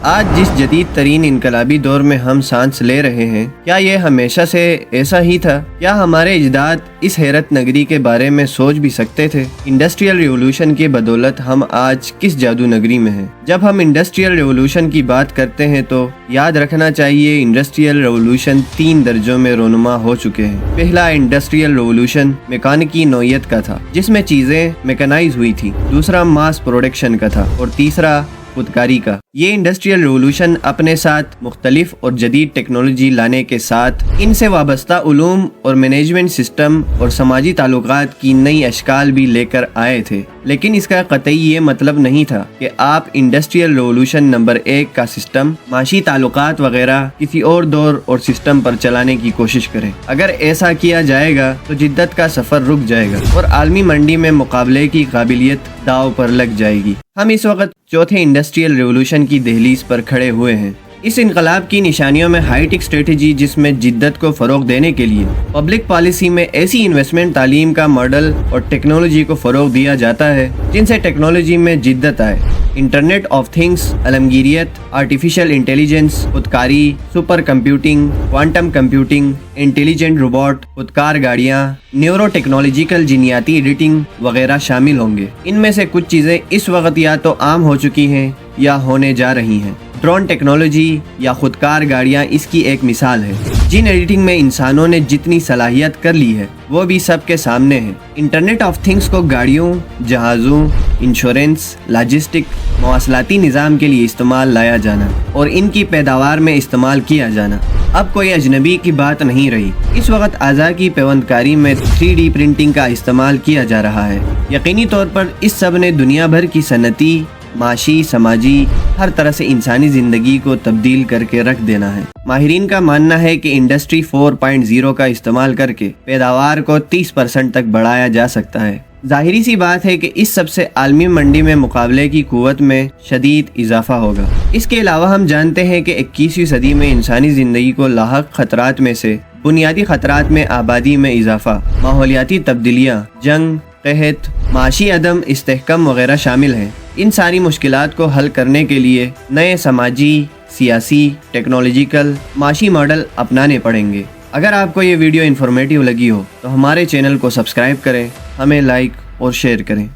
آج جس جدید ترین انقلابی دور میں ہم سانس لے رہے ہیں، کیا یہ ہمیشہ سے ایسا ہی تھا؟ کیا ہمارے اجداد اس حیرت نگری کے بارے میں سوچ بھی سکتے تھے؟ انڈسٹریل ریولوشن کی بدولت ہم آج کس جادو نگری میں ہیں؟ جب ہم انڈسٹریل ریولوشن کی بات کرتے ہیں تو یاد رکھنا چاہیے انڈسٹریل ریولوشن 3 درجوں میں رونما ہو چکے ہیں۔ پہلا انڈسٹریل ریولوشن میکانیکی نوعیت کا تھا، جس میں چیزیں میکانائز ہوئی تھی۔ دوسرا ماس پروڈکشن کا تھا اور تیسرا خودکاری کا۔ یہ انڈسٹریل ریولوشن اپنے ساتھ مختلف اور جدید ٹیکنالوجی لانے کے ساتھ ان سے وابستہ علوم اور مینجمنٹ سسٹم اور سماجی تعلقات کی نئی اشکال بھی لے کر آئے تھے، لیکن اس کا قطعی یہ مطلب نہیں تھا کہ آپ انڈسٹریل ریولوشن نمبر 1 کا سسٹم، معاشی تعلقات وغیرہ کسی اور دور اور سسٹم پر چلانے کی کوشش کریں۔ اگر ایسا کیا جائے گا تو جدت کا سفر رک جائے گا اور عالمی منڈی میں مقابلے کی قابلیت داؤ پر لگ جائے گی۔ ہم اس وقت چوتھے انڈسٹریل ریولوشن کی دہلیز پر کھڑے ہوئے ہیں۔ اس انقلاب کی نشانیوں میں ہائی ٹیک اسٹریٹجی، جس میں جدت کو فروغ دینے کے لیے پبلک پالیسی میں ایسی انویسٹمنٹ، تعلیم کا ماڈل اور ٹیکنالوجی کو فروغ دیا جاتا ہے جن سے ٹیکنالوجی میں جدت آئے۔ انٹرنیٹ آف تھنگس، عالمگیریت، آرٹیفیشل انٹیلیجنس، خودکاری، super computing, quantum computing, intelligent robot, خودکار گاڑیاں، نیورو ٹیکنالوجیکل جینیاتی ایڈیٹنگ وغیرہ شامل ہوں گے۔ ان میں سے کچھ چیزیں اس وقت یا تو عام ہو چکی ہیں یا ہونے جا رہی ہیں۔ ڈرون ٹیکنالوجی یا خودکار گاڑیاں اس کی ایک مثال ہے۔ جین ایڈیٹنگ میں انسانوں نے جتنی صلاحیت کر لی ہے وہ بھی سب کے سامنے ہے۔ انٹرنیٹ آف تھنگس کو گاڑیوں، جہازوں، انشورنس، لاجسٹک، مواصلاتی نظام کے لیے استعمال لایا جانا اور ان کی پیداوار میں استعمال کیا جانا اب کوئی اجنبی کی بات نہیں رہی۔ اس وقت اعضاء کی پیوند کاری میں 3D پرنٹنگ کا استعمال کیا جا رہا ہے۔ یقینی طور پر اس سب نے دنیا بھر کی صنعتی، معاشی، سماجی، ہر طرح سے انسانی زندگی کو تبدیل کر کے رکھ دینا ہے۔ ماہرین کا ماننا ہے کہ انڈسٹری 4.0 کا استعمال کر کے پیداوار کو 30% تک بڑھایا جا سکتا ہے۔ ظاہری سی بات ہے کہ اس سب سے عالمی منڈی میں مقابلے کی قوت میں شدید اضافہ ہوگا۔ اس کے علاوہ ہم جانتے ہیں کہ 21ویں صدی میں انسانی زندگی کو لاحق خطرات میں سے بنیادی خطرات میں آبادی میں اضافہ، ماحولیاتی تبدیلیاں، جنگ، قحط، معاشی عدم استحکام وغیرہ شامل ہیں۔ ان ساری مشکلات کو حل کرنے کے لیے نئے سماجی، سیاسی، ٹیکنالوجیکل، معاشی ماڈل اپنانے پڑیں گے۔ اگر آپ کو یہ ویڈیو انفارمیٹیو لگی ہو تو ہمارے چینل کو سبسکرائب کریں، ہمیں لائک اور شیئر کریں۔